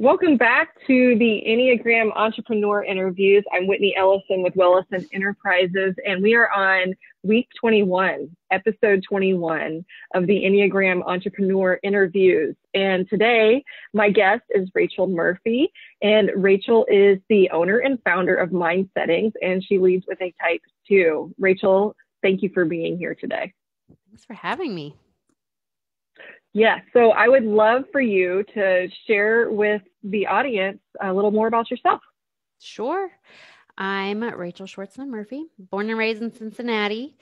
Welcome back to the Enneagram Entrepreneur Interviews. I'm Whitney Ellison with Wellison Enterprises, and we are on week 21, episode 21 of the Enneagram Entrepreneur Interviews. And today, my guest is Rachel Murphy, and Rachel is the owner and founder of Mindsettings, and she leads with a type 2. Rachel, thank you for being here today. Thanks for having me. Yes. So I would love for you to share with the audience a little more about yourself. Sure. I'm Rachel Schwartzman Murphy, born and raised in Cincinnati.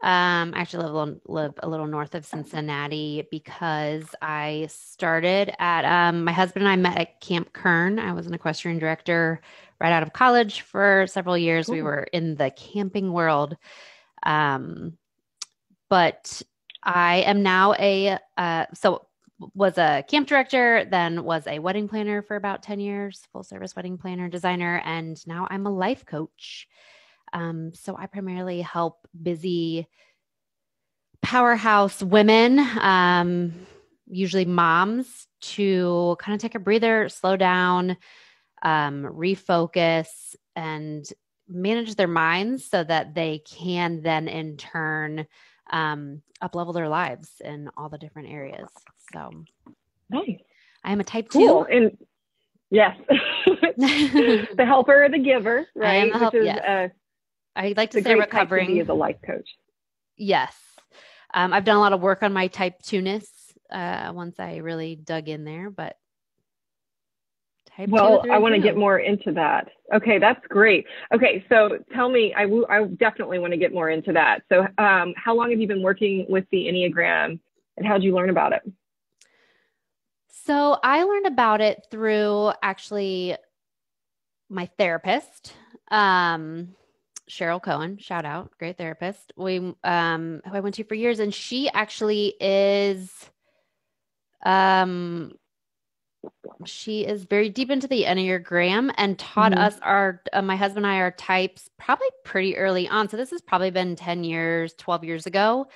Actually live a little north of Cincinnati because I started at, my husband and I met at Camp Kern. I was an equestrian director right out of college for several years. Cool. We were in the camping world. But I am now was a camp director, then was a wedding planner for about 10 years, full service wedding planner, designer, and now I'm a life coach. So I primarily help busy powerhouse women, usually moms, to kind of take a breather, slow down, refocus, and manage their minds so that they can then in turn up-level their lives in all the different areas. So nice. I am a type cool. 2. And yes, the helper or the giver, right? Yes. I like to say recovering. Type to be as a life coach. Yes. I've done a lot of work on my type 2-ness once I really dug in there, but well, I want to get more into that. Okay, that's great. Okay, so tell me, I definitely want to get more into that. So how long have you been working with the Enneagram, and how did you learn about it? So I learned about it through actually my therapist, Cheryl Cohen, shout out, great therapist. Who I went to for years, and she actually is, she is very deep into the Enneagram and taught us my husband and I are types probably pretty early on. So this has probably been 10 years, 12 years ago.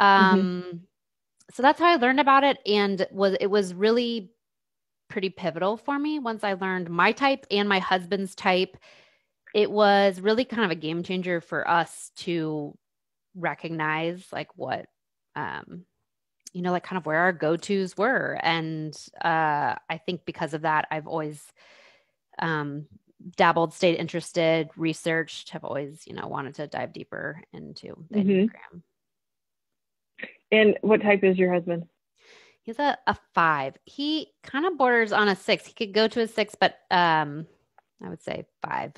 So that's how I learned about it. And it was really pretty pivotal for me. Once I learned my type and my husband's type, it was really kind of a game changer for us to recognize like what, like kind of where our go-tos were. And I think because of that, I've always dabbled, stayed interested, researched, have always, wanted to dive deeper into the Enneagram. And what type is your husband? He's a 5. He kind of borders on a 6. He could go to a 6, but I would say 5.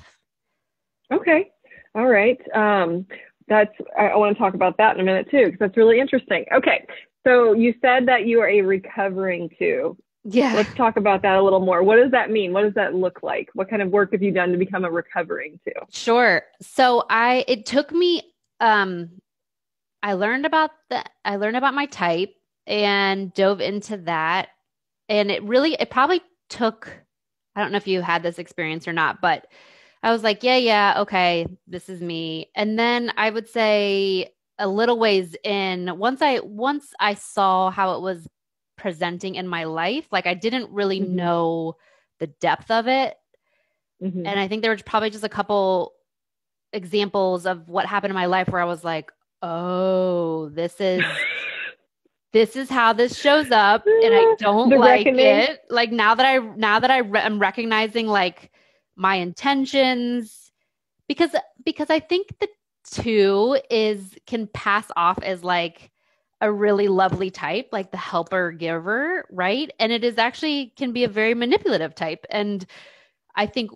Okay. All right. I want to talk about that in a minute too, because that's really interesting. Okay. So you said that you are a recovering 2. Yeah. Let's talk about that a little more. What does that mean? What does that look like? What kind of work have you done to become a recovering 2? Sure. So it took me, I learned about my type and dove into that. And it probably took, I don't know if you had this experience or not, but I was like, yeah, okay, this is me. And then I would say a little ways in, once I saw how it was presenting in my life, like I didn't really know the depth of it. And I think there were probably just a couple examples of what happened in my life where I was like, oh, this is how this shows up, and I don't like it. Like now that I'm recognizing like my intentions, because I think the 2 can pass off as like a really lovely type, like the helper giver, right? And it is actually can be a very manipulative type. And I think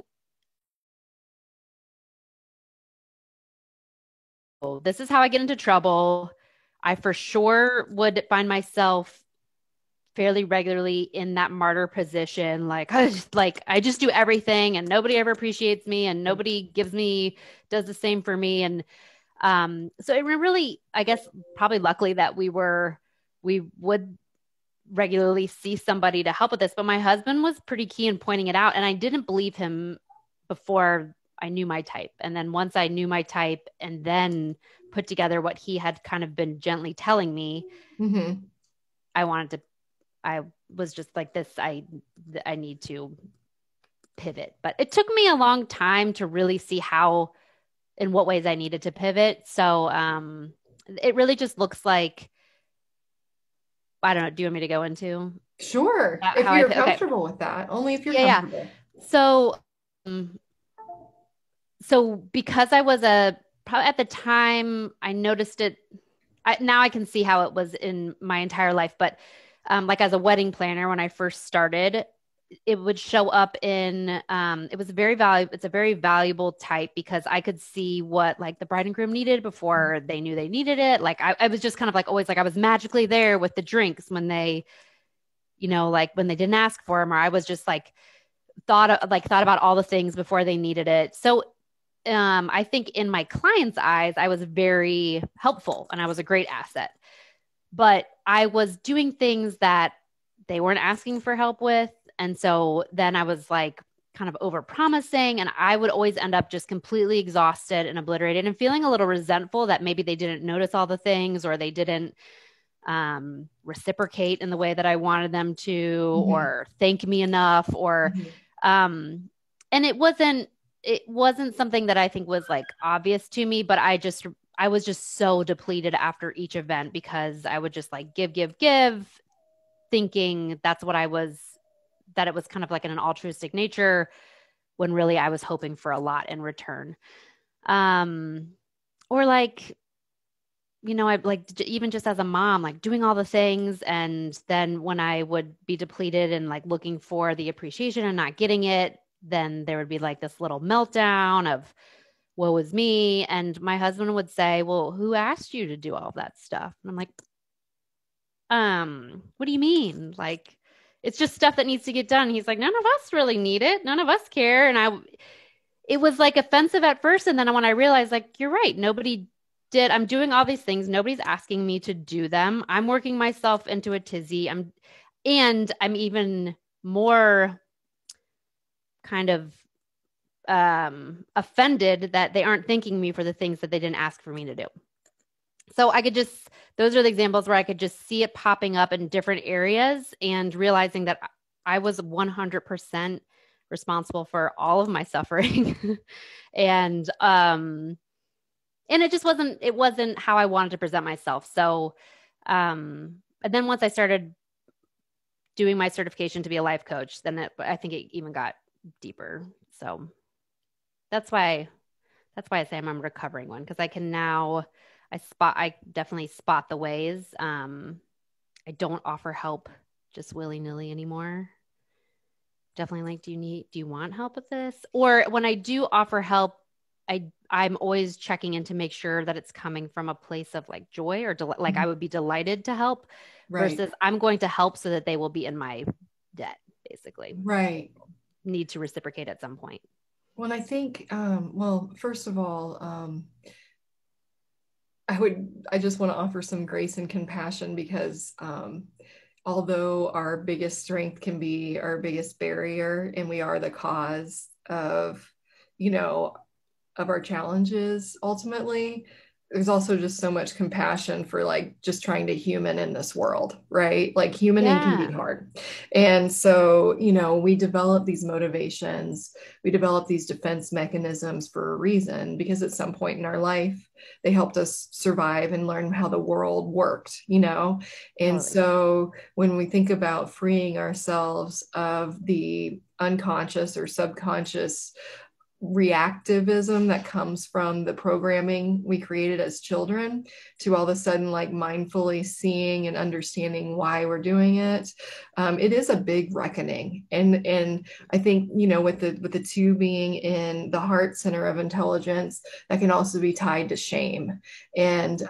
this is how I get into trouble. I for sure would find myself fairly regularly in that martyr position. Like I just do everything and nobody ever appreciates me and nobody does the same for me. And so it really, I guess, probably luckily that we would regularly see somebody to help with this, but my husband was pretty key in pointing it out. And I didn't believe him before I knew my type. And then once I knew my type and then put together what he had kind of been gently telling me, I was just like this. I I need to pivot. But it took me a long time to really see how, in what ways I needed to pivot. So it really just looks like, I don't know. Do you want me to go into Sure. If how I, you're okay. comfortable with that, only if you're Yeah, yeah. comfortable. So, so because I was probably at the time I noticed it, now I can see how it was in my entire life, but like as a wedding planner, when I first started, it would show up in, it was very valuable. It's a very valuable type because I could see what like the bride and groom needed before they knew they needed it. Like I was just kind of like always like I was magically there with the drinks when they, like when they didn't ask for them, or I was just like thought about all the things before they needed it. So I think in my clients' eyes, I was very helpful and I was a great asset. But I was doing things that they weren't asking for help with. And so then I was like kind of over promising, and I would always end up just completely exhausted and obliterated and feeling a little resentful that maybe they didn't notice all the things, or they didn't reciprocate in the way that I wanted them to, or thank me enough, or and it wasn't something that I think was like obvious to me, but I was just so depleted after each event because I would just like give, thinking that it was kind of like in an altruistic nature, when really I was hoping for a lot in return. Or like, I like even just as a mom, like doing all the things. And then when I would be depleted and like looking for the appreciation and not getting it, then there would be like this little meltdown of woe is me. And my husband would say, well, who asked you to do all that stuff? And I'm like, what do you mean? Like, it's just stuff that needs to get done. He's like, none of us really need it. None of us care. And it was like offensive at first. And then when I realized, like, you're right, nobody did. I'm doing all these things. Nobody's asking me to do them. I'm working myself into a tizzy. I'm even more kind of offended that they aren't thanking me for the things that they didn't ask for me to do. So those are the examples where I could just see it popping up in different areas and realizing that I was 100% responsible for all of my suffering. And it wasn't how I wanted to present myself. So, and then once I started doing my certification to be a life coach, then I think it even got deeper. So that's why I say I'm a recovering one, because I can now, I definitely spot the ways. I don't offer help just willy-nilly anymore. Definitely like, do you want help with this? Or when I do offer help, I'm always checking in to make sure that it's coming from a place of like joy or like I would be delighted to help, versus I'm going to help so that they will be in my debt, basically. Right. Need to reciprocate at some point. Well, I think, first of all, I just want to offer some grace and compassion, because although our biggest strength can be our biggest barrier, and we are the cause of, of our challenges, ultimately, there's also just so much compassion for like just trying to human in this world, right? Like humaning can be hard. And so, we develop these motivations, we develop these defense mechanisms for a reason, because at some point in our life, they helped us survive and learn how the world worked, And totally. So when we think about freeing ourselves of the unconscious or subconscious reactivism that comes from the programming we created as children, to all of a sudden like mindfully seeing and understanding why we're doing it, it is a big reckoning. And I think, with the two being in the heart center of intelligence, that can also be tied to shame. And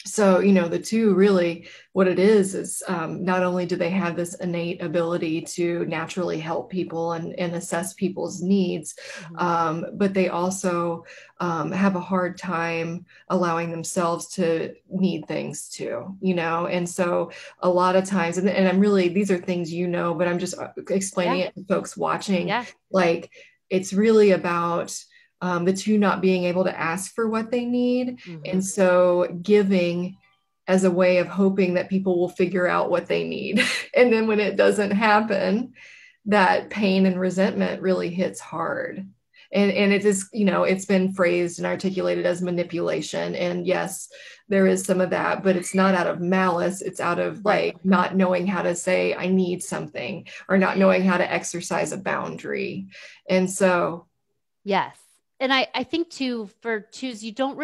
so, the two really, what it is not only do they have this innate ability to naturally help people and assess people's needs, but they also have a hard time allowing themselves to need things too, And so a lot of times, and I'm really, these are things, but I'm just explaining it to folks watching, like it's really about the two not being able to ask for what they need. And so giving as a way of hoping that people will figure out what they need. And then when it doesn't happen, that pain and resentment really hits hard. And it is, it's been phrased and articulated as manipulation. And yes, there is some of that, but it's not out of malice. It's out of like not knowing how to say, I need something, or not knowing how to exercise a boundary. And so. Yes. And I think too, for twos, I don't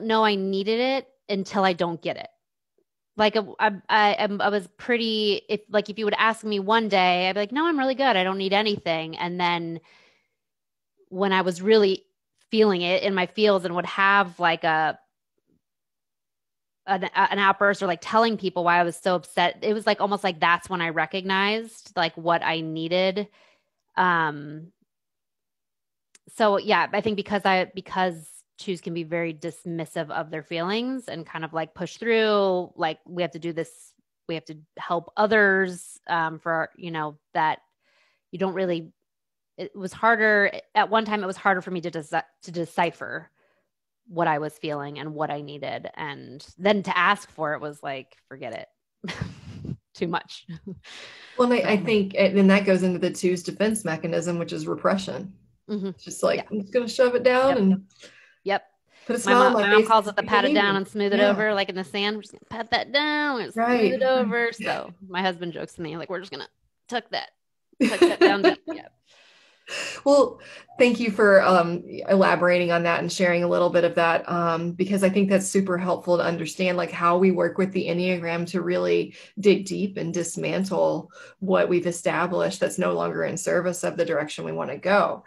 know I needed it until I don't get it. Like I was pretty, if you would ask me one day, I'd be like, no, I'm really good. I don't need anything. And then when I was really feeling it in my feels and would have like an outburst or like telling people why I was so upset, it was like almost like that's when I recognized like what I needed. So yeah, I think because twos can be very dismissive of their feelings and kind of like push through, like we have to do this, we have to help others, for, that you don't really, it was harder at one time. It was harder for me to decipher what I was feeling and what I needed. And then to ask for it was like, forget it. Too much. Well, I think, and that goes into the two's defense mechanism, which is repression. Mm-hmm. It's just like, I'm just going to shove it down and put a smile on my mom calls it the pat it down and smooth it over, like in the sand. We're just going to pat that down and smooth it over. So my husband jokes to me, like, we're just going to tuck that down deep. Yeah. Well, thank you for elaborating on that and sharing a little bit of that, because I think that's super helpful to understand like how we work with the Enneagram to really dig deep and dismantle what we've established that's no longer in service of the direction we want to go.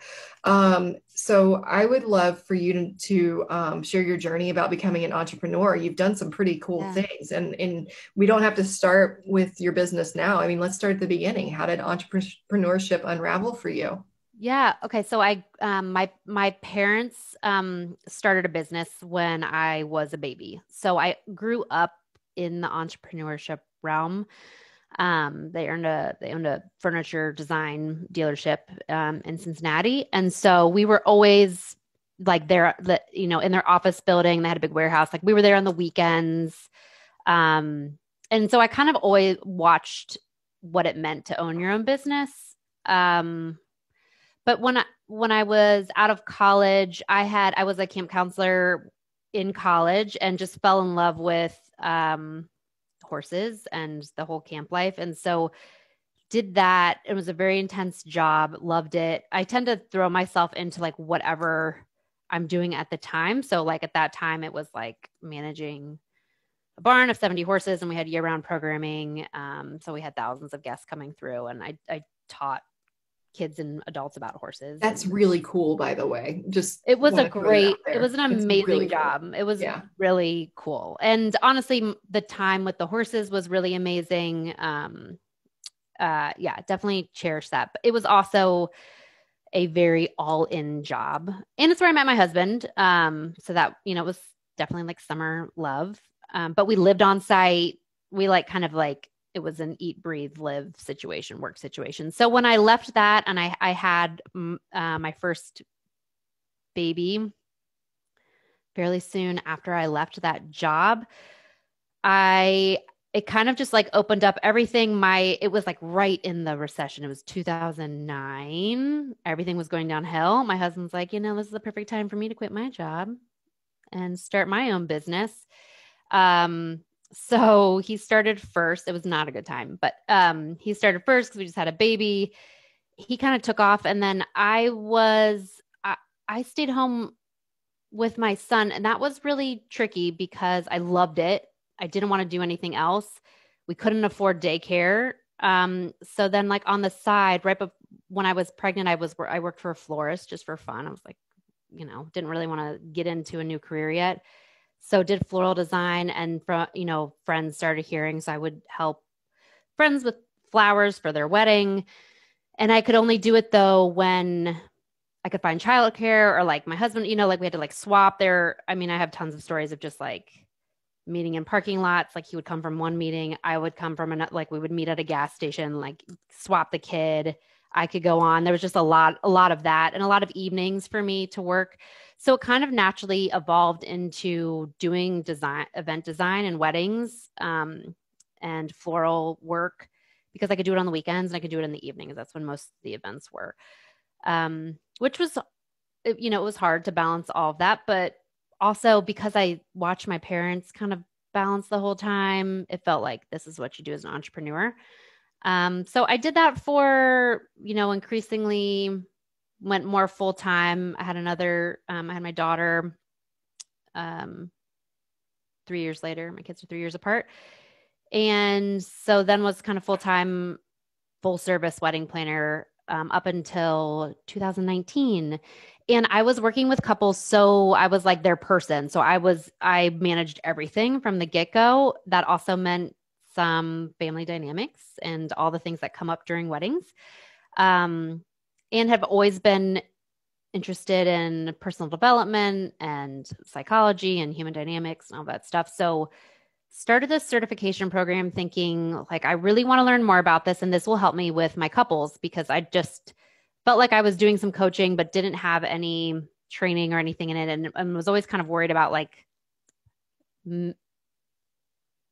So I would love for you to share your journey about becoming an entrepreneur. You've done some pretty cool things, and we don't have to start with your business now. I mean, let's start at the beginning. How did entrepreneurship unravel for you? Yeah. Okay. So my parents, started a business when I was a baby. So I grew up in the entrepreneurship realm. They owned a furniture design dealership, in Cincinnati. And so we were always like there, in their office building. They had a big warehouse. Like we were there on the weekends. And so I kind of always watched what it meant to own your own business. But when I was out of college, I was a camp counselor in college and just fell in love with horses and the whole camp life. And so did that. It was a very intense job. Loved it. I tend to throw myself into like whatever I'm doing at the time. So like at that time, it was like managing a barn of 70 horses, and we had year-round programming. So we had thousands of guests coming through, and I taught kids and adults about horses. That's really cool, by the way. It was an amazing really job. Cool. It was really cool. And honestly, the time with the horses was really amazing. Definitely cherish that. But it was also a very all-in job. And it's where I met my husband. So that, it was definitely like summer love. But we lived on site. We it was an eat, breathe, live situation, work situation. So when I left that and I had my first baby fairly soon after I left that job, it kind of just like opened up everything. It was like right in the recession. It was 2009. Everything was going downhill. My husband's like, this is the perfect time for me to quit my job and start my own business. So he started first. It was not a good time, but he started first because we just had a baby. He kind of took off, and then I stayed home with my son, and that was really tricky because I loved it. I didn't want to do anything else. We couldn't afford daycare. So then like on the side, when I was pregnant, I worked for a florist just for fun. I was like, didn't really want to get into a new career yet. So did floral design, and friends started hearing. So I would help friends with flowers for their wedding. And I could only do it though when I could find childcare, or like my husband, like we had to like swap there. I mean, I have tons of stories of just like meeting in parking lots. Like he would come from one meeting, I would come from another, like we would meet at a gas station, like swap the kid. I could go on. There was just a lot of that and a lot of evenings for me to work. So it kind of naturally evolved into doing event design and weddings, and floral work, because I could do it on the weekends and I could do it in the evenings. That's when most of the events were, which was, it was hard to balance all of that. But also because I watched my parents kind of balance the whole time, it felt like this is what you do as an entrepreneur. So I did that for, increasingly went more full time. I had my daughter, 3 years later. My kids are 3 years apart. And so then was kind of full time, full service wedding planner, up until 2019. And I was working with couples. So I was like their person. So I managed everything from the get-go. That also meant some family dynamics and all the things that come up during weddings. And have always been interested in personal development and psychology and human dynamics and all that stuff. So started this certification program thinking like, I really want to learn more about this, and this will help me with my couples, because I just felt like I was doing some coaching, but didn't have any training or anything in it. And was always kind of worried about like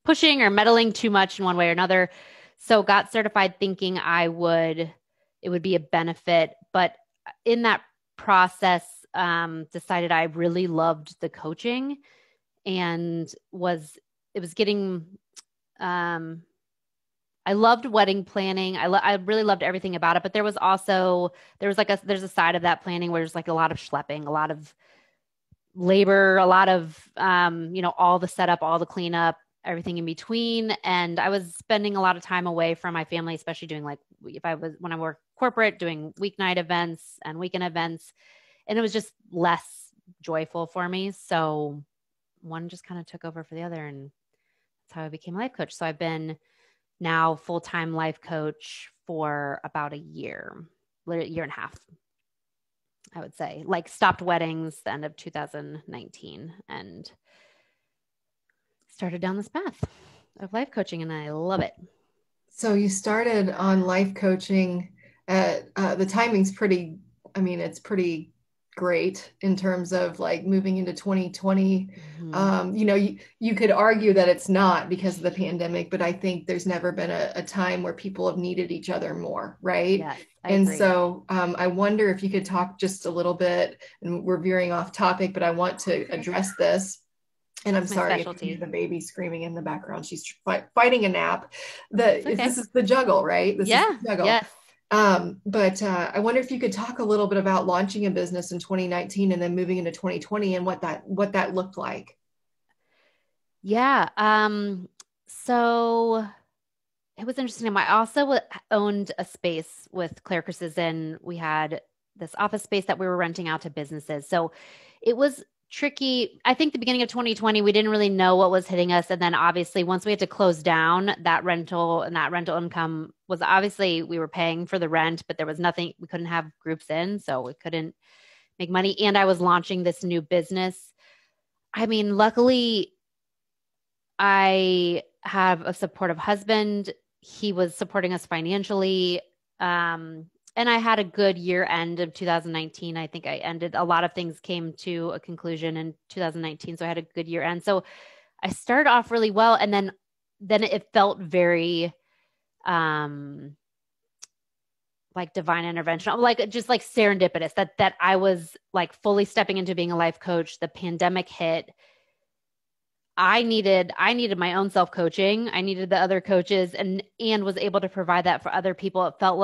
pushing or meddling too much in one way or another. So got certified thinking it would be a benefit. But in that process, decided I really loved the coaching, and it was getting, I loved wedding planning. I really loved everything about it, but there's a side of that planning where there's like a lot of schlepping, a lot of labor, a lot of, all the setup, all the cleanup, everything in between. And I was spending a lot of time away from my family, especially doing when I worked corporate, doing weeknight events and weekend events, and it was just less joyful for me. So one just kind of took over for the other, and that's how I became a life coach. So I've been now full-time life coach for about a year and a half, I would say. Like stopped weddings the end of 2019 and started down this path of life coaching, and I love it. So you started on life coaching at the timing's it's pretty great in terms of like moving into 2020. Mm-hmm. You could argue that it's not because of the pandemic, but I think there's never been a time where people have needed each other more, right? Yes, I agree. So I wonder if you could talk just a little bit, and we're veering off topic, but I want to address this. And I'm sorry if you hear the baby screaming in the background. She's fighting a nap. This is the juggle, right? This is the juggle. Yes. But I wonder if you could talk a little bit about launching a business in 2019 and then moving into 2020 and what that looked like. Yeah. So it was interesting. I also owned a space with Claire Christensen. We had this office space that we were renting out to businesses. So it was tricky. I think the beginning of 2020, we didn't really know what was hitting us. And then obviously once we had to close down, that rental income was obviously, we were paying for the rent, but there was nothing, we couldn't have groups in, so we couldn't make money. And I was launching this new business. I mean, luckily I have a supportive husband. He was supporting us financially. And I had a good year end of 2019. I think a lot of things came to a conclusion in 2019. So I had a good year end. So I started off really well. And then it felt very, like divine intervention, like just like serendipitous that I was like fully stepping into being a life coach. The pandemic hit. I needed my own self-coaching. I needed the other coaches and was able to provide that for other people. It felt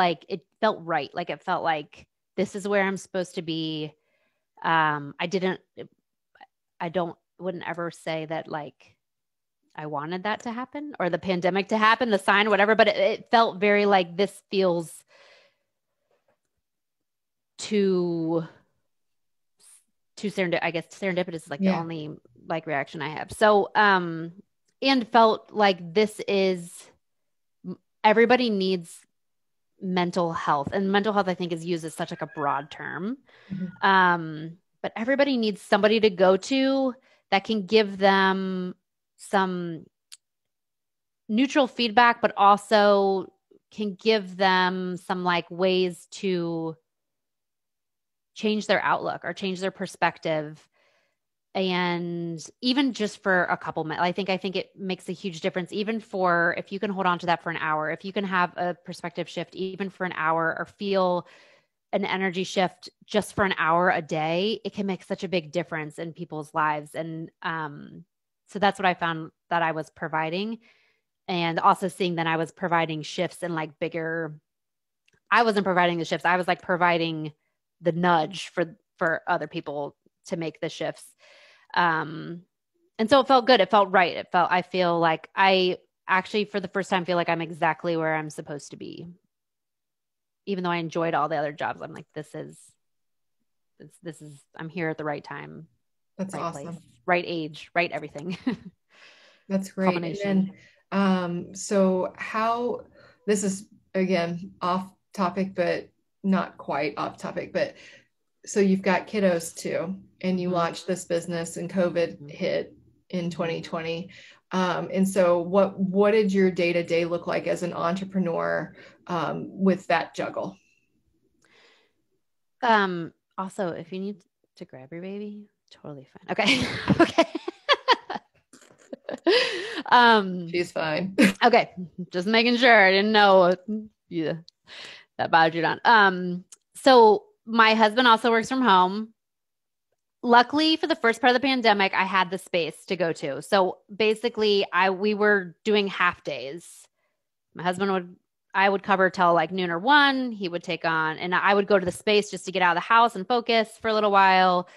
right. Like it felt like this is where I'm supposed to be. Wouldn't ever say that like I wanted that to happen or the pandemic to happen, the sign, whatever, but it felt very like this feels too serendipitous. I guess serendipitous is like the only like reaction I have. So, and felt like everybody needs mental health, and mental health I think is used as such like a broad term. Mm-hmm. But everybody needs somebody to go to that can give them some neutral feedback, but also can give them some like ways to change their outlook or change their perspective. And even just for a couple minutes, I think it makes a huge difference, even for if you can hold on to that for an hour, if you can have a perspective shift, even for an hour, or feel an energy shift just for an hour a day, it can make such a big difference in people's lives. And so that's what I found that I was providing. And also seeing that I was providing shifts in like bigger, I wasn't providing the shifts. I was like providing the nudge for other people to make the shifts. And so it felt good. It felt right. I feel like I actually, for the first time, feel like I'm exactly where I'm supposed to be. Even though I enjoyed all the other jobs, I'm like, this is, I'm here at the right time. That's right awesome. Place, right age, right everything. That's great. And then, so how, this is again, off topic, but not quite off topic, but so you've got kiddos too, and you launched this business and COVID hit in 2020. And so what did your day-to-day look like as an entrepreneur with that juggle? Also, if you need to grab your baby, totally fine. Okay. Okay. She's fine. Okay. Just making sure. I didn't know that bothered you down. So my husband also works from home. Luckily, for the first part of the pandemic, I had the space to go to. So basically, we were doing half days. My husband I would cover till like noon or 1. He would take on, and I would go to the space just to get out of the house and focus for a little while.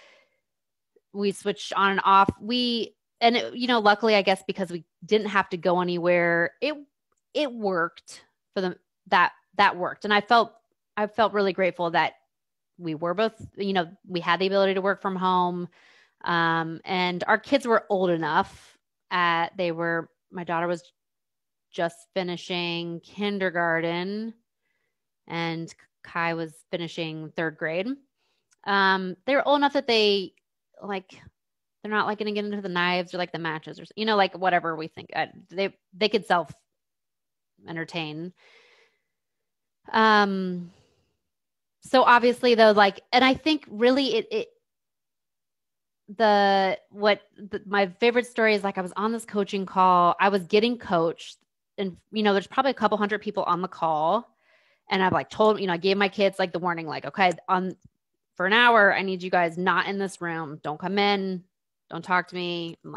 We switched on and off. Luckily, I guess because we didn't have to go anywhere, it worked for them. That worked, and I felt really grateful that we were both, we had the ability to work from home. And our kids were old enough. My daughter was just finishing kindergarten and Kai was finishing 3rd grade. They were old enough that they're not like going to get into the knives or like the matches or, like whatever we think they could self entertain. So obviously though, and I think really my favorite story is I was on this coaching call, I was getting coached and, there's probably a couple hundred people on the call. And I've I gave my kids the warning, okay, for an hour, I need you guys not in this room. Don't come in. Don't talk to me. I'm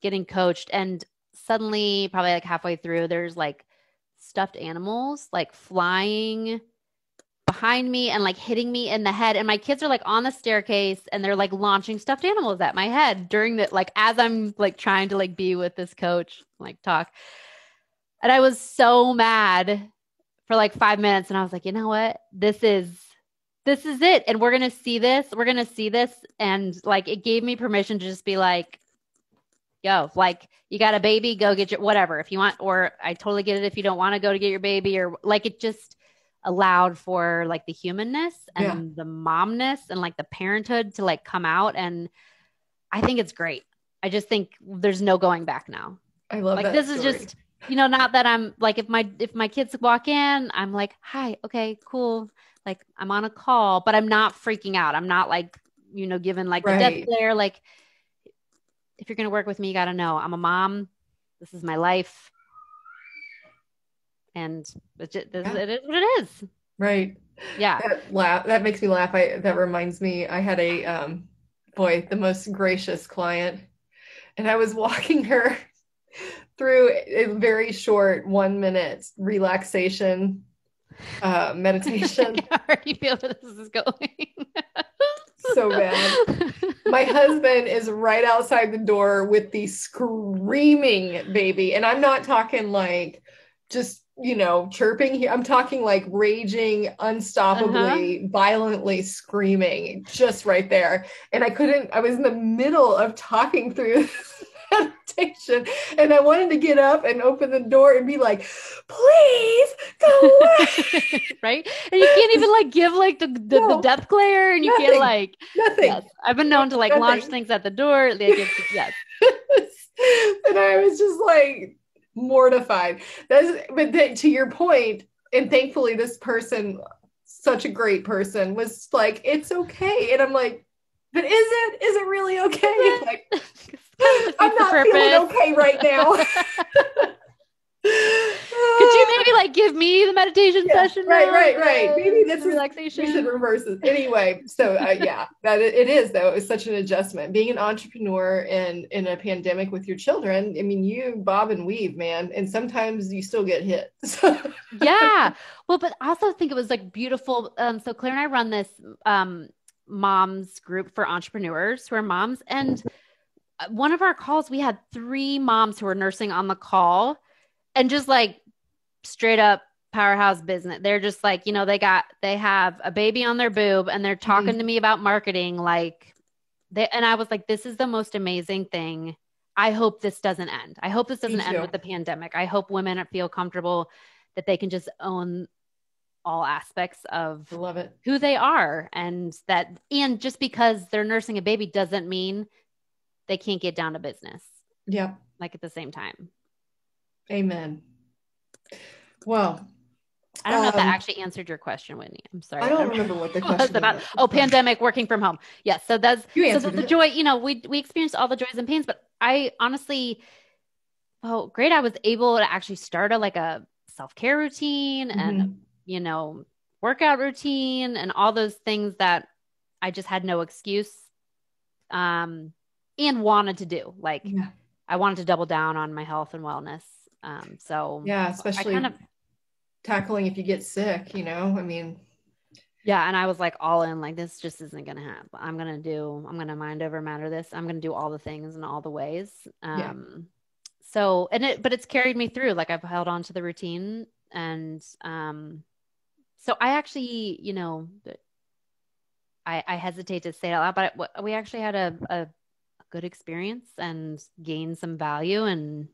getting coached. And suddenly probably halfway through, there's stuffed animals flying behind me and hitting me in the head. And my kids are on the staircase and they're launching stuffed animals at my head during the, as I'm trying to be with this coach, talk. And I was so mad for 5 minutes. And I was like, you know what? This is it. And we're going to see this. We're going to see this. And it gave me permission to just be go, you got a baby, go get your, whatever, if you want, or I totally get it if you don't want to go to get your baby, or it just allowed for the humanness and the momness and the parenthood to come out. And I think it's great. I just think there's no going back now. I love that. This story. Is just, not that I'm if my kids walk in, I'm hi, okay, cool. I'm on a call, but I'm not freaking out. I'm not given the death glare. If you're going to work with me, you got to know I'm a mom. This is my life. And it is what it is. Right. Yeah. That makes me laugh. That reminds me, I had the most gracious client, and I was walking her through a very short 1-minute relaxation meditation. I already feel where this is going. So bad. My husband is right outside the door with the screaming baby. And I'm not talking just, chirping. I'm talking raging, unstoppably, violently screaming just right there. And I was in the middle of talking through meditation, and I wanted to get up and open the door and be please go away. Right. And you can't even give the death glare, and you can't nothing. Yes. I've been known to launch things at the door. Yes. And I was just mortified. To your point, and thankfully this person, such a great person, was like, it's okay. And I'm like, but is it really okay? Like, I'm not feeling okay right now. Could you maybe like give me the meditation session? Right. Maybe this is relaxation. We should reverse it anyway. So yeah, that it is though. It's such an adjustment being an entrepreneur in a pandemic with your children. I mean, you bob and weave, man, and sometimes you still get hit. Yeah. Well, but I also think it was like beautiful. So Claire and I run this moms group for entrepreneurs who are moms, and one of our calls, we had 3 moms who were nursing on the call, and just like straight up powerhouse business. They're just like, they have a baby on their boob and they're talking to me about marketing. And I was like, this is the most amazing thing. I hope this doesn't end. I hope this doesn't end with the pandemic. I hope women feel comfortable that they can just own all aspects of who they are. And just because they're nursing a baby doesn't mean they can't get down to business. Yeah. Like at the same time. Amen. Well, I don't know if that actually answered your question, Whitney. I'm sorry. I don't remember what the question was about. Oh, pandemic, working from home. Yes. So the joy, we experienced all the joys and pains, but I honestly, great. I was able to actually start a self-care routine and, workout routine and all those things that I just had no excuse, and wanted to do. I wanted to double down on my health and wellness. Especially tackling if you get sick, I mean. Yeah. And I was like all in, like, this just isn't going to happen. I'm going to mind over matter this. I'm going to do all the things in all the ways. But it's carried me through. Like I've held on to the routine. And so I actually, I hesitate to say it out loud, but we actually had a good experience and gained some value in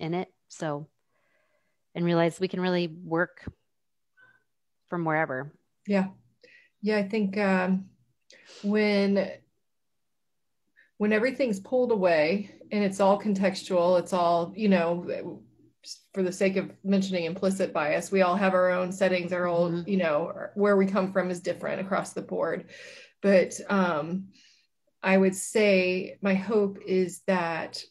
it. So, and realize we can really work from wherever. Yeah. I think when everything's pulled away and it's all contextual, it's all, for the sake of mentioning implicit bias, we all have our own settings, our own, where we come from is different across the board. But I would say my hope is that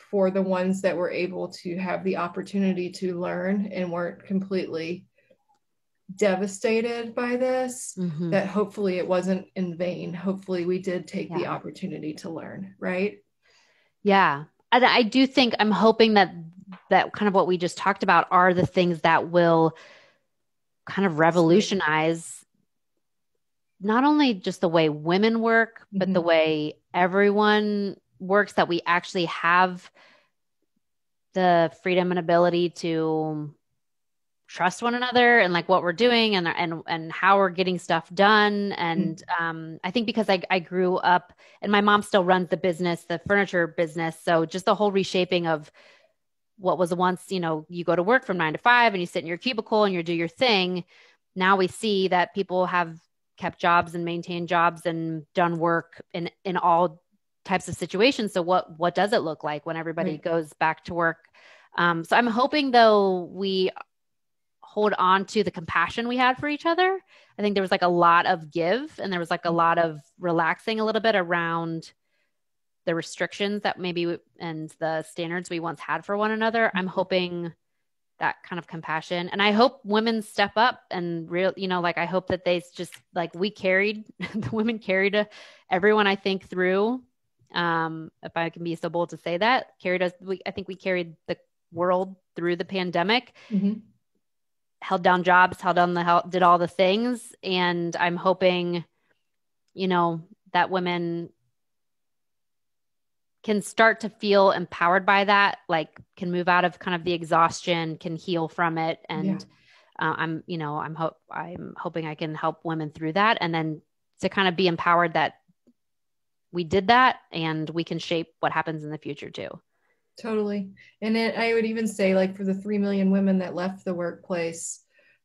for the ones that were able to have the opportunity to learn and weren't completely devastated by this, that hopefully it wasn't in vain. Hopefully we did take the opportunity to learn, right? Yeah. I do think, I'm hoping that kind of what we just talked about are the things that will kind of revolutionize not only just the way women work, but the way everyone works, that we actually have the freedom and ability to trust one another and like what we're doing and how we're getting stuff done. And I think because I grew up, and my mom still runs the furniture business. So just the whole reshaping of what was once, you go to work from 9 to 5 and you sit in your cubicle and you do your thing. Now we see that people have kept jobs and maintained jobs and done work in all types of situations. So what does it look like when everybody goes back to work? So I'm hoping, though, we hold on to the compassion we had for each other. I think there was like a lot of give, and there was like a lot of relaxing a little bit around the restrictions that and the standards we once had for one another. I'm hoping that kind of compassion, and I hope women step up and I hope that they just like the women carried everyone, I think, through, if I can be so bold to say that, I think we carried the world through the pandemic, held down jobs, did all the things. And I'm hoping, that women can start to feel empowered by that, like can move out of kind of the exhaustion, can heal from it. And I'm hoping I can help women through that. And then to kind of be empowered that we did that and we can shape what happens in the future too. Totally. And I would even say, like, for the 3 million women that left the workplace,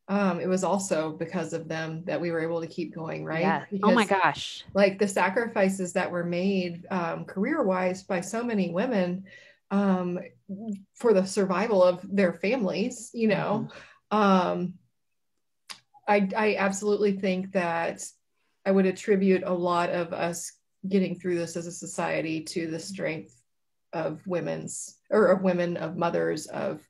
it was also because of them that we were able to keep going, right? Yeah. Because, oh my gosh. Like the sacrifices that were made career-wise by so many women for the survival of their families, I absolutely think that I would attribute a lot of us getting through this as a society to the strength of women's, or of women, of mothers, of,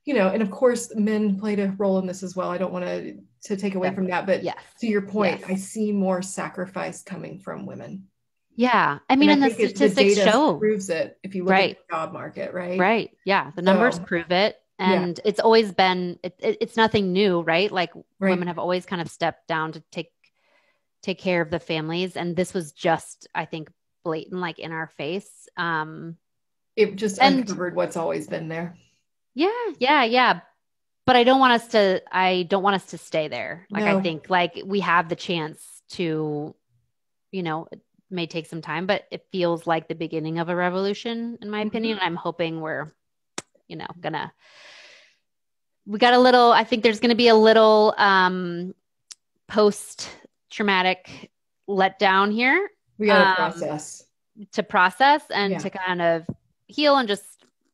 you know, and of course men played a role in this as well. I don't want to take away from that, but Yes. to your point, Yes. I see more sacrifice coming from women. Yeah. I mean, And and I the think the statistics data show. proves it if you look at Right. the job market, right? Right. Yeah. The numbers So, prove it. yeah, And it's always been, it's nothing new, right? Like right. women have always kind of stepped down to take care of the families. And this was just, I think, blatant, like in our face. It just And uncovered what's always been there. yeah. But I don't want us to stay there. Like, I No. think like we have the chance to, it may take some time, but it feels like the beginning of a revolution, in my opinion. And I'm hoping we're, I think there's going to be a little post-traumatic letdown here. We got to process. To process and to kind of heal and just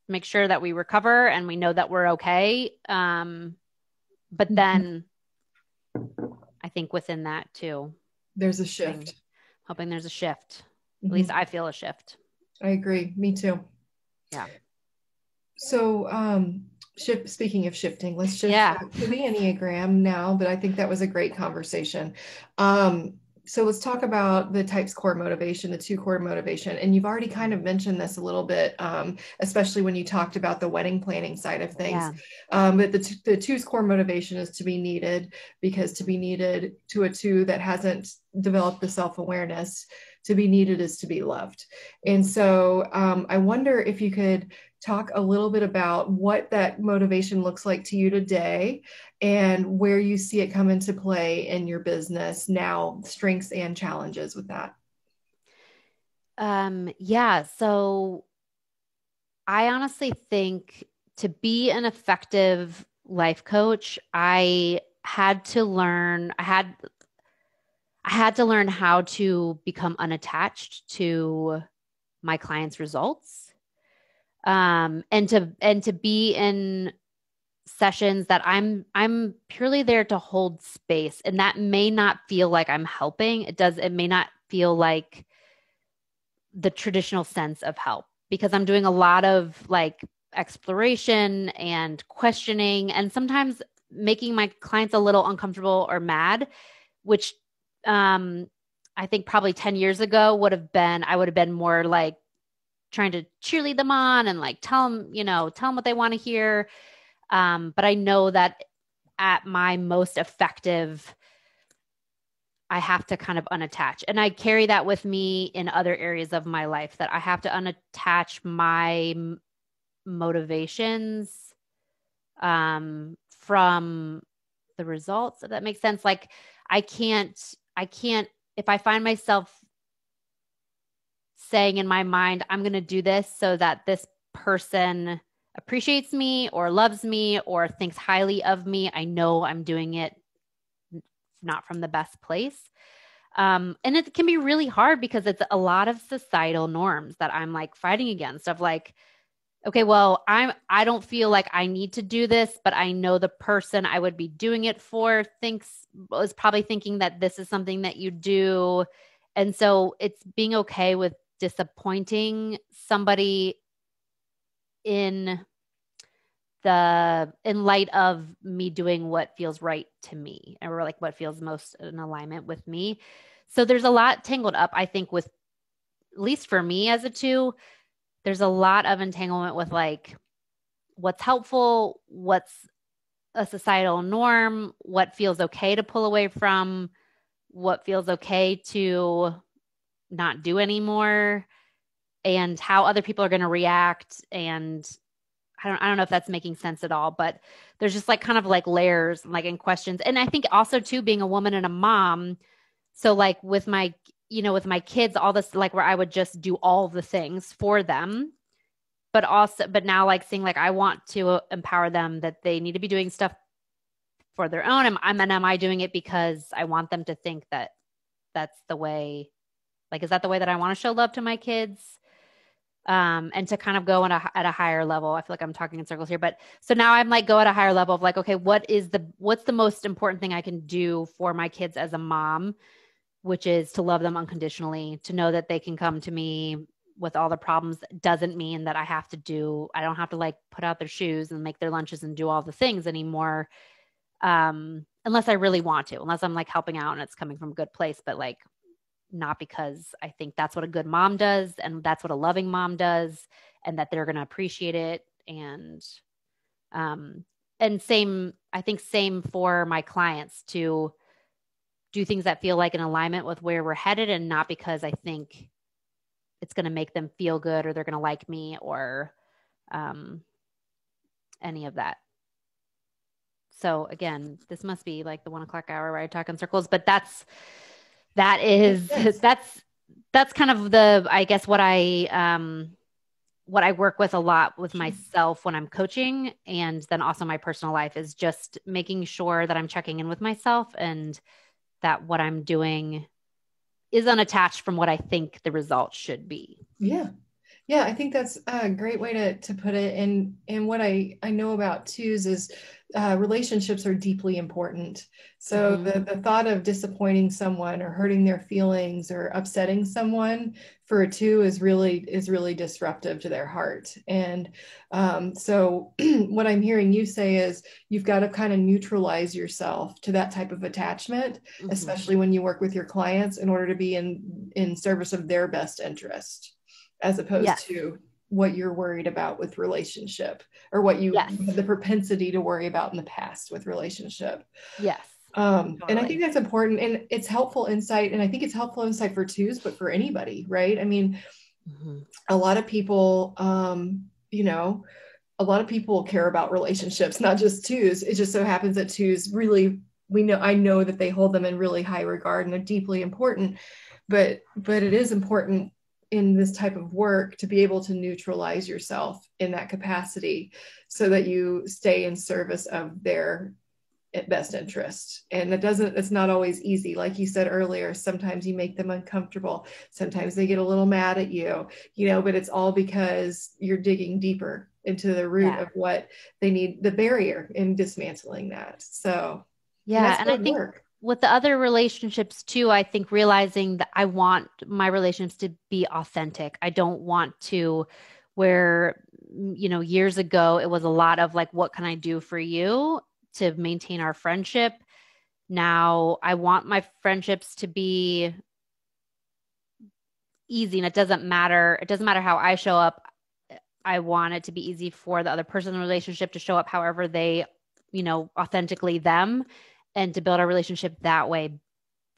make sure that we recover and we know that we're okay. But then I think within that too, there's a shift. Hoping there's a shift. At least I feel a shift. I agree. Me too. Yeah. So, speaking of shifting, let's shift back to the Enneagram now, but I think that was a great conversation. So let's talk about the type's core motivation, the 2 core motivation. And you've already kind of mentioned this a little bit, especially when you talked about the wedding planning side of things. But the 2's core motivation is to be needed, because to be needed to a 2 that hasn't developed the self-awareness, to be needed is to be loved. And so I wonder if you could talk a little bit about what that motivation looks like to you today and where you see it come into play in your business now, strengths and challenges with that. So I honestly think to be an effective life coach, I had to learn how to become unattached to my clients' results. And to be in sessions that I'm purely there to hold space, and that may not feel like I'm helping. It may not feel like the traditional sense of help, because I'm doing a lot of like exploration and questioning, and sometimes making my clients a little uncomfortable or mad, which I think probably 10 years ago I would have been more like trying to cheerlead them on and like tell them what they want to hear. But I know that at my most effective, I have to kind of unattach. And I carry that with me in other areas of my life, that I have to unattach my motivations from the results, if that makes sense. Like I can't, if I find myself saying in my mind, I'm going to do this so that this person appreciates me or loves me or thinks highly of me, I know I'm doing it not from the best place. And it can be really hard because it's a lot of societal norms that I'm like fighting against, of like, okay, well, I don't feel like I need to do this, but I know the person I would be doing it for is probably thinking that this is something that you do. And so it's being okay with disappointing somebody in light of me doing what feels right to me, or like what feels most in alignment with me. So there's a lot tangled up, I think, with, at least for me as a 2, there's a lot of entanglement with like what's helpful, what's a societal norm, what feels okay to pull away from, what feels okay to not do anymore, and how other people are going to react. And I don't know if that's making sense at all, but there's just like kind of like layers, like in questions. And I think also too, being a woman and a mom. So like with my kids, all this, like where I would just do all the things for them, but now like seeing like, I want to empower them that they need to be doing stuff for their own. Am I doing it because I want them to think that that's the way, like, is that the way that I want to show love to my kids? and to kind of go at a higher level. I feel like I'm talking in circles here, but so now I'm like, go at a higher level of like, okay, what's the most important thing I can do for my kids as a mom, which is to love them unconditionally, to know that they can come to me with all the problems. Doesn't mean that I don't have to like put out their shoes and make their lunches and do all the things anymore. Unless I really want to, unless I'm like helping out and it's coming from a good place, but like not because I think that's what a good mom does and that's what a loving mom does and that they're going to appreciate it. And same for my clients, to do things that feel like in alignment with where we're headed and not because I think it's going to make them feel good or they're going to like me or any of that. So again, this must be like the 1 o'clock hour where I talk in circles, but that's kind of I guess what I work with a lot with myself when I'm coaching, and then also my personal life, is just making sure that I'm checking in with myself and that what I'm doing is unattached from what I think the results should be. Yeah. Yeah, I think that's a great way to put it. And what I know about twos is relationships are deeply important. So the thought of disappointing someone or hurting their feelings or upsetting someone for a two is really disruptive to their heart. And so what I'm hearing you say is you've got to kind of neutralize yourself to that type of attachment, especially when you work with your clients, in order to be in service of their best interest, as opposed to what you're worried about with relationship, or what you had the propensity to worry about in the past with relationship. Yes. Totally. And I think that's important, and it's helpful insight. And I think it's helpful insight for twos, but for anybody, right? I mean, a lot of people, a lot of people care about relationships, not just twos. It just so happens that twos really, I know that they hold them in really high regard and they're deeply important, but it is important in this type of work to be able to neutralize yourself in that capacity so that you stay in service of their best interest. And it's not always easy. Like you said earlier, sometimes you make them uncomfortable. Sometimes they get a little mad at you, but it's all because you're digging deeper into the root of what they need, the barrier, in dismantling that. So and I think with the other relationships too, I think realizing that I want my relationships to be authentic. I don't want to, where, years ago, it was a lot of like, what can I do for you to maintain our friendship? Now I want my friendships to be easy, and it doesn't matter how I show up. I want it to be easy for the other person in the relationship to show up however they, authentically them, and to build our relationship that way,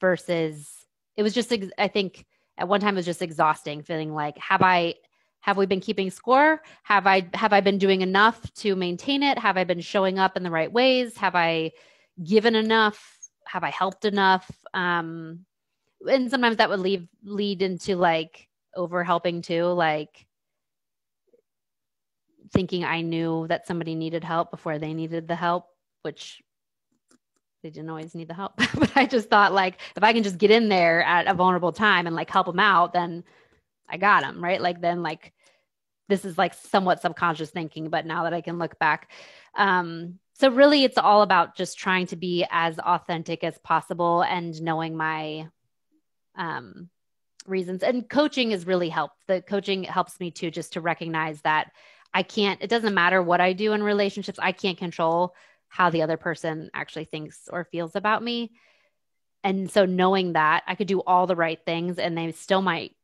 versus it was just, I think at one time it was just exhausting, feeling like, have we been keeping score? Have I been doing enough to maintain it? Have I been showing up in the right ways? Have I given enough? Have I helped enough? And sometimes that would lead into like over helping too, like thinking I knew that somebody needed help before they needed the help, which they didn't always need the help. But I just thought, like, if I can just get in there at a vulnerable time and like help them out, then I got them, right? Like, then like, this is like somewhat subconscious thinking, but now that I can look back. So really it's all about just trying to be as authentic as possible and knowing my reasons. And coaching has really helped. The coaching helps me too, just to recognize that it doesn't matter what I do in relationships. I can't control how the other person actually thinks or feels about me. And so knowing that I could do all the right things and they still might,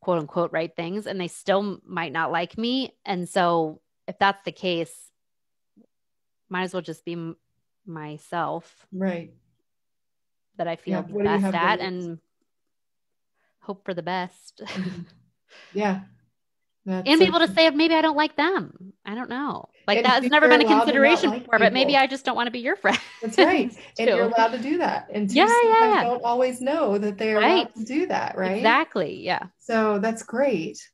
quote unquote, right things, and they still might not like me. And so if that's the case, might as well just be myself. Right. That I feel the best at, and hope for the best. Yeah. And be able to say, maybe I don't like them. I don't know. Like, that's never been a consideration before, but maybe I just don't want to be your friend. That's right. And you're allowed to do that. And sometimes don't always know that they're allowed to do that, right? Exactly. Yeah. So that's great.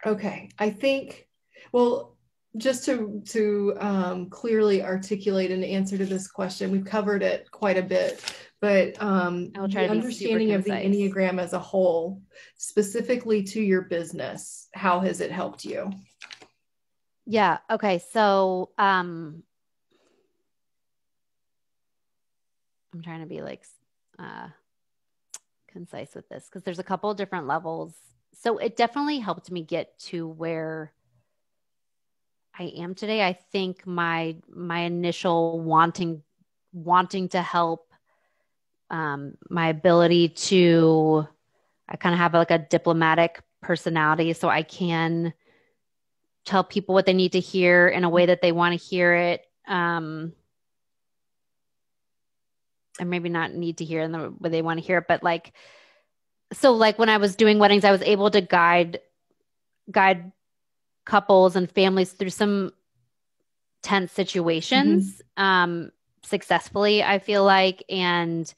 Okay. I think, well, just to clearly articulate an answer to this question, we've covered it quite a bit, but I'll try the to be super understanding of the concise. Enneagram as a whole, specifically to your business, how has it helped you? Yeah. Okay. So, I'm trying to be like, concise with this because there's a couple of different levels. So it definitely helped me get to where I am today. I think my initial wanting to help, my ability to, I kind of have like a diplomatic personality, so I can tell people what they need to hear in a way that they want to hear it. And maybe not need to hear in the way they want to hear it, but like, so like when I was doing weddings, I was able to guide couples and families through some tense situations, successfully, I feel like, and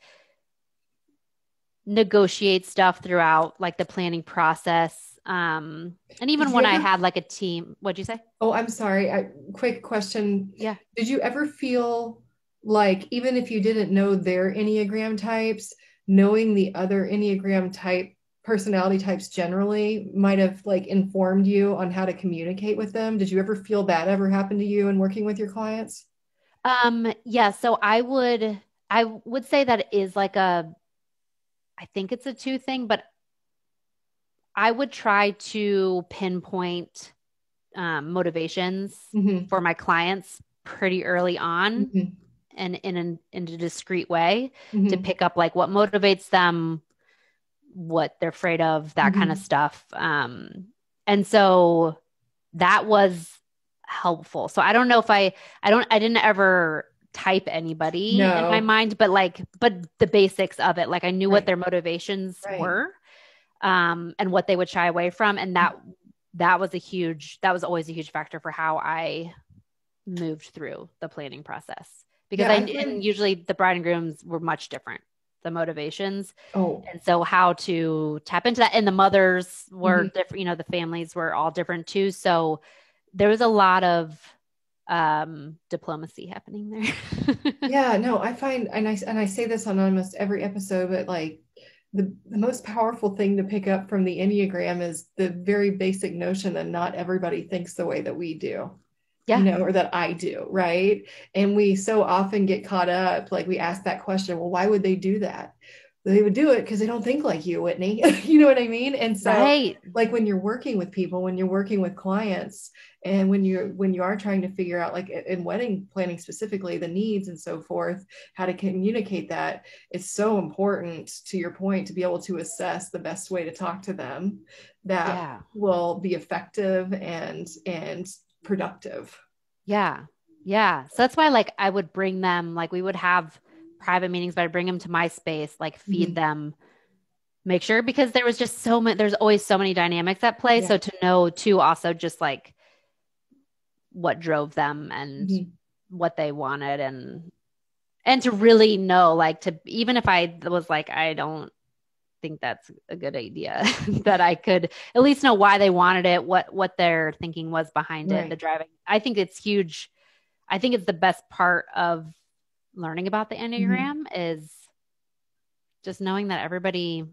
negotiate stuff throughout like the planning process. And even when I had like a team, what'd you say? Oh, I'm sorry. Quick question. Yeah. Did you ever feel like, even if you didn't know their Enneagram types, knowing the other Enneagram type personality types generally might have like informed you on how to communicate with them? Did you ever feel that ever happened to you in working with your clients? Yeah, so I would say that it is like I think it's a two thing, but I would try to pinpoint motivations Mm-hmm. for my clients pretty early on Mm-hmm. and in a discreet way to Mm-hmm. pick up like what motivates them, what they're afraid of, that kind of Mm-hmm. stuff. And so that was helpful. So I don't know if I didn't ever type anybody in my No. mind, but the basics of it, like I knew what Right. their motivations Right. were, and what they would shy away from. And that was always a huge factor for how I moved through the planning process because Yeah, and usually the bride and grooms were much different, the motivations. oh. And so how to tap into that. And the mothers were Mm-hmm. different, the families were all different too. So there was a lot of diplomacy happening there. Yeah, no, I find, and I say this on almost every episode, but like the most powerful thing to pick up from the Enneagram is the very basic notion that not everybody thinks the way that we do, Yeah. or that I do, right? And we so often get caught up, like we ask that question, well, why would they do that? They would do it because they don't think like you, Whitney. You know what I mean? And so, Right. like when you're working with people, when you're working with clients, and when you are trying to figure out, like in wedding planning specifically, the needs and so forth, how to communicate that, it's so important, to your point, to be able to assess the best way to talk to them that Yeah. will be effective and productive. Yeah. Yeah. So that's why like I would bring them, like we would have private meetings, but I'd bring them to my space, like feed Mhm. them, make sure, because there was just there's always so many dynamics at play. Yeah. So to know too, also just like what drove them and Mhm. what they wanted, and to really know, like, to, even if I was like, I don't think that's a good idea, that I could at least know why they wanted it, what their thinking was behind it, the Right. driving. I think it's huge. I think it's the best part of learning about the Mhm. Enneagram is just knowing that everybody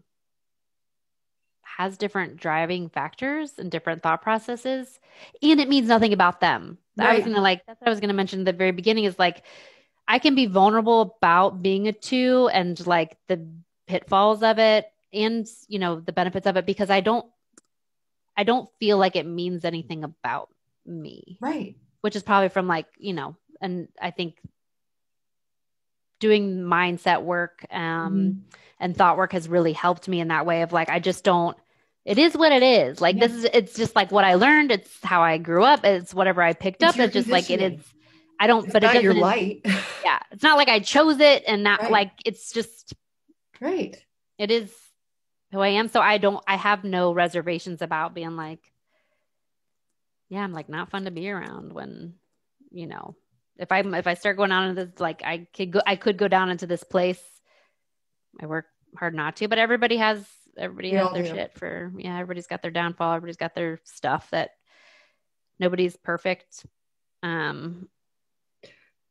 has different driving factors and different thought processes, and it means nothing about them. Right. That's what I was gonna mention at the very beginning, is like I can be vulnerable about being a two and like the pitfalls of it, and the benefits of it, because I don't feel like it means anything about me, Right. which is probably from like, and I think doing mindset work, Mhm. and thought work has really helped me in that way of like, I just don't, it is what it is. Like, Yeah. it's just like what I learned. It's how I grew up. It's whatever I picked It's up. your It's just like, it is. conditioning. I don't, It's but it not your doesn't, light. yeah, it's not like I chose it, and not Right. like, it's just, Right. it is who I am. So I have no reservations about being like, yeah, I'm like not fun to be around when, you know, if I start going on into this, like I could go down into this place. I work hard not to, but everybody We has all their do. shit everybody's got their downfall. Everybody's got their stuff, that nobody's perfect. Um,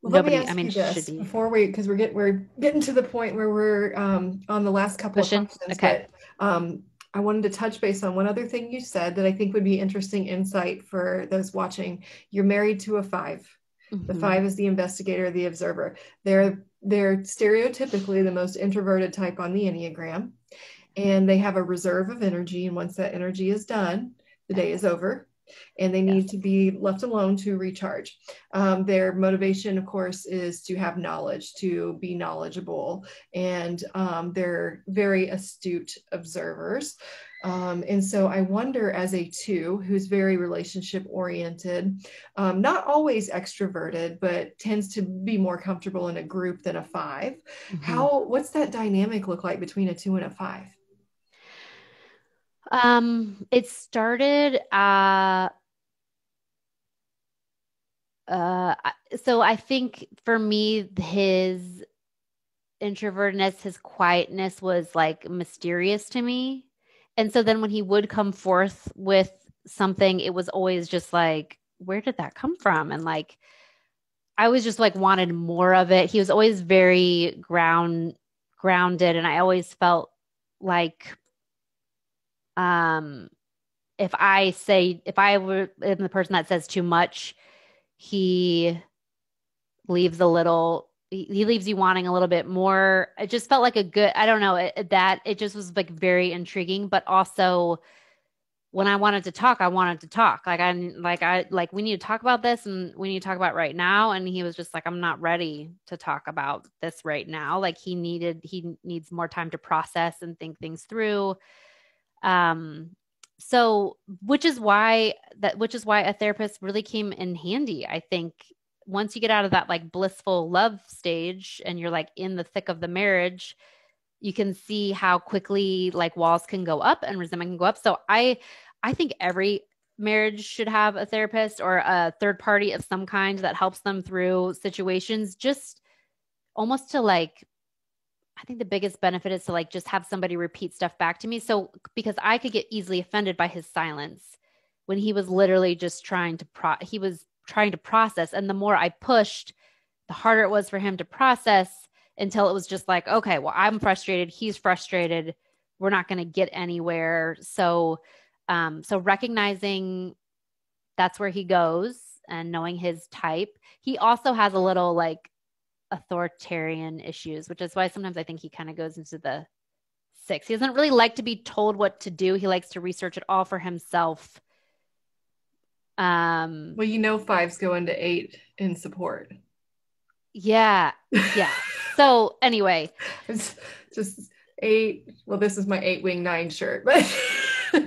Well, let me nobody, ask I mean, you should this be before because we're getting to the point where we're on the last couple of pushing. questions, Okay. but I wanted to touch base on one other thing you said that I think would be interesting insight for those watching. You're married to a 5. The 5 is the investigator, the observer. They're stereotypically the most introverted type on the Enneagram, and they have a reserve of energy. And once that energy is done, the day is over, and they need to be left alone to recharge. Their motivation, of course, is to have knowledge, to be knowledgeable, and they're very astute observers. And so I wonder, as a 2 who's very relationship oriented, not always extroverted, but tends to be more comfortable in a group than a 5. What's that dynamic look like between a 2 and a 5? It started, so I think for me, his introvertedness, his quietness was like mysterious to me. And so then when he would come forth with something, it was always just like, where did that come from? And like, I was just like wanted more of it. He was always very grounded. And I always felt like, if I were the person that says too much, he leaves he leaves you wanting a little bit more. It just felt like I don't know, that it just was like very intriguing, but also when I wanted to talk, I wanted to talk. Like we need to talk about this and we need to talk about it right now. And he was just like, I'm not ready to talk about this right now. Like he needs more time to process and think things through. So which is why a therapist really came in handy. I think once you get out of that like blissful love stage and you're like in the thick of the marriage, you can see how quickly like walls can go up and resentment can go up. So I think every marriage should have a therapist or a third party of some kind that helps them through situations, just almost to like, I think the biggest benefit is to like just have somebody repeat stuff back to me. So because I could get easily offended by his silence when he was literally just trying to process. And the more I pushed, the harder it was for him to process until it was just like, okay, well, I'm frustrated. He's frustrated. We're not going to get anywhere. So recognizing that's where he goes and knowing his type. He also has a little like authoritarian issues, which is why sometimes I think he kind of goes into the 6. He doesn't really like to be told what to do. He likes to research it all for himself. Well, 5s go into 8 in support. Yeah. So anyway, it's just 8. Well, this is my 8-wing 9 shirt, but I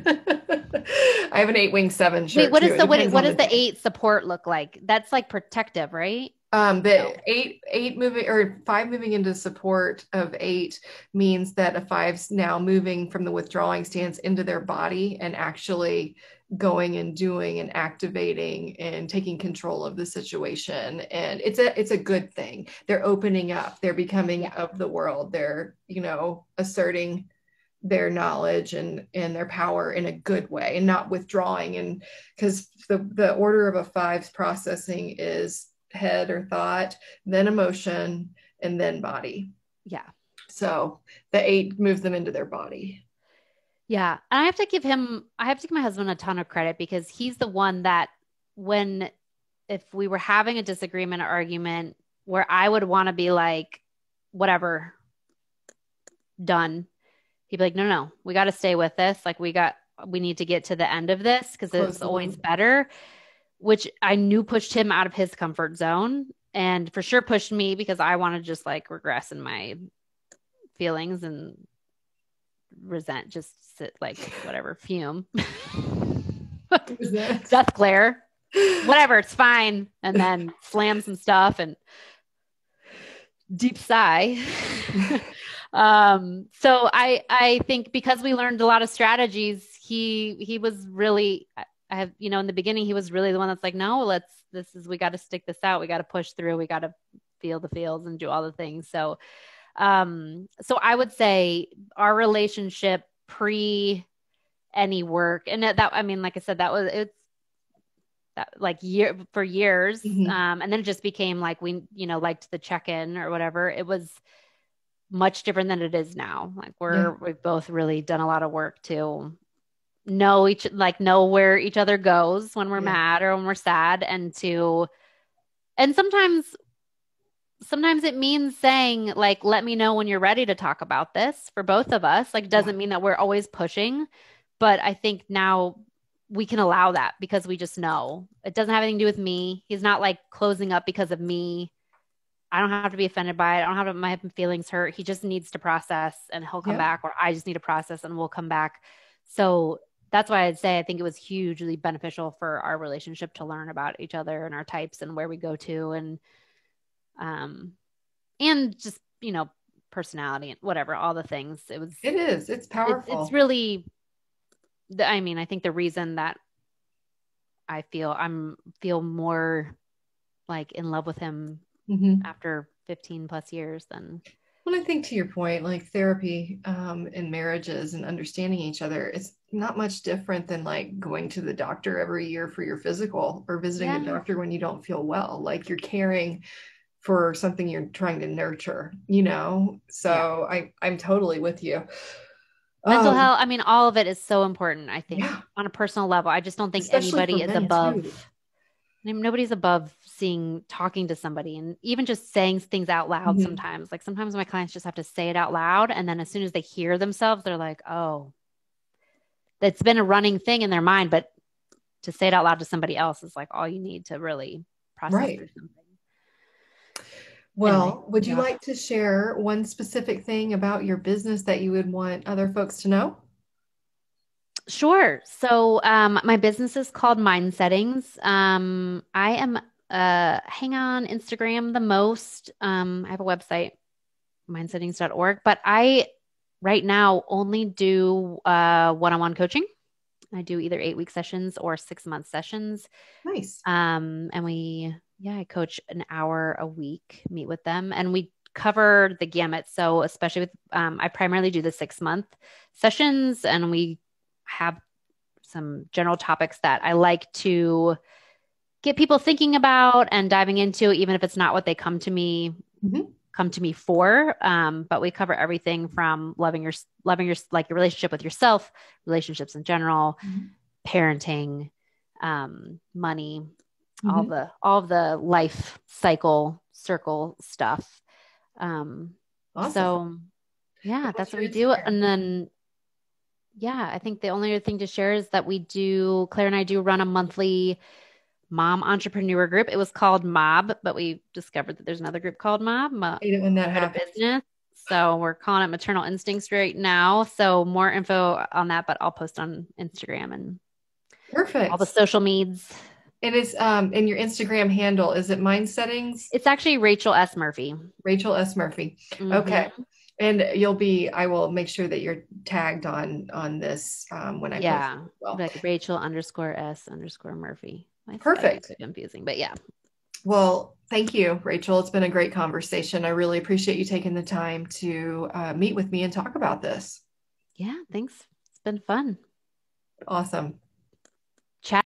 have an 8-wing 7 shirt. Wait, what does the 8 support look like? That's like protective, right? The 8 moving or 5 moving into support of 8 means that a 5's now moving from the withdrawing stance into their body and actually going and doing and activating and taking control of the situation. And it's a good thing. They're opening up, they're becoming of the world. They're, asserting their knowledge and their power in a good way and not withdrawing. And because the order of a 5's processing is head or thought, then emotion, and then body. Yeah. So the 8 moves them into their body. Yeah. And I have to give my husband a ton of credit because he's the one that if we were having a disagreement or argument where I would want to be like, whatever, done. He'd be like, no, we got to stay with this. Like we need to get to the end of this because it's always better, which I knew pushed him out of his comfort zone and for sure pushed me because I want to just like regress in my feelings and just sit like whatever, fume. Death glare, whatever, it's fine. And then slam some stuff and deep sigh. So I think because we learned a lot of strategies, he was really, in the beginning, he was really the one that's like, no, we got to stick this out. We got to push through. We got to feel the feels and do all the things. So I would say our relationship pre any work and like I said, that like for years. Mhm. And then it just became like we, liked the check-in or whatever. It was much different than it is now. Like Yeah. we've both really done a lot of work to know where each other goes when we're Yeah. mad or when we're sad, and sometimes it means saying like, let me know when you're ready to talk about this for both of us. Like, doesn't mean that we're always pushing, but I think now we can allow that because we just know it doesn't have anything to do with me. He's not like closing up because of me. I don't have to be offended by it. I don't have to, my feelings hurt. He just needs to process and he'll come back, or I just need to process and we'll come back. So that's why I'd say I think it was hugely beneficial for our relationship to learn about each other and our types and where we go to, and just, personality and whatever, all the things. It's powerful. It's really, I think the reason that I feel more like in love with him after 15 plus years than. Well, I think to your point, like therapy in marriages and understanding each other, it's not much different than like going to the doctor every year for your physical or visiting the doctor when you don't feel well. Like you're caring for something you're trying to nurture, So I'm totally with you. Mental health, all of it is so important, I think, on a personal level. I just don't think especially anybody is above. Too. Nobody's above talking to somebody and even just saying things out loud sometimes. Like sometimes my clients just have to say it out loud. And then as soon as they hear themselves, they're like, oh, that's been a running thing in their mind. But to say it out loud to somebody else is like all you need to really process through something. Well, anyway, would you like to share one specific thing about your business that you would want other folks to know? Sure. So my business is called Mindsettings. I am hang on Instagram the most. I have a website, mindsettings.org, but I right now only do one-on-one coaching. I do either 8-week sessions or 6-month sessions. Nice. And I coach an hour a week, meet with them, and we cover the gamut. So especially with, I primarily do the 6-month sessions, and we have some general topics that I like to get people thinking about and diving into, even if it's not what they come to me for. But we cover everything from loving your like your relationship with yourself, relationships in general, parenting, money, all of the life circle stuff. Awesome. So yeah, that's what we do. And then, I think the only other thing to share is that Claire and I do run a monthly mom entrepreneur group. It was called Mob, but we discovered that there's another group called Mob. When that happens. Business. So we're calling it Maternal Instincts right now. So more info on that, but I'll post on Instagram and perfect all the social medias. It is in your Instagram handle. Is it Mindsettings? It's actually Rachel S. Murphy. Rachel S. Murphy. Okay. And I will make sure that you're tagged on this when I post it as well. Like Rachel_S_Murphy. Perfect. Confusing, but yeah. Well, thank you, Rachel. It's been a great conversation. I really appreciate you taking the time to meet with me and talk about this. Yeah, thanks. It's been fun. Awesome.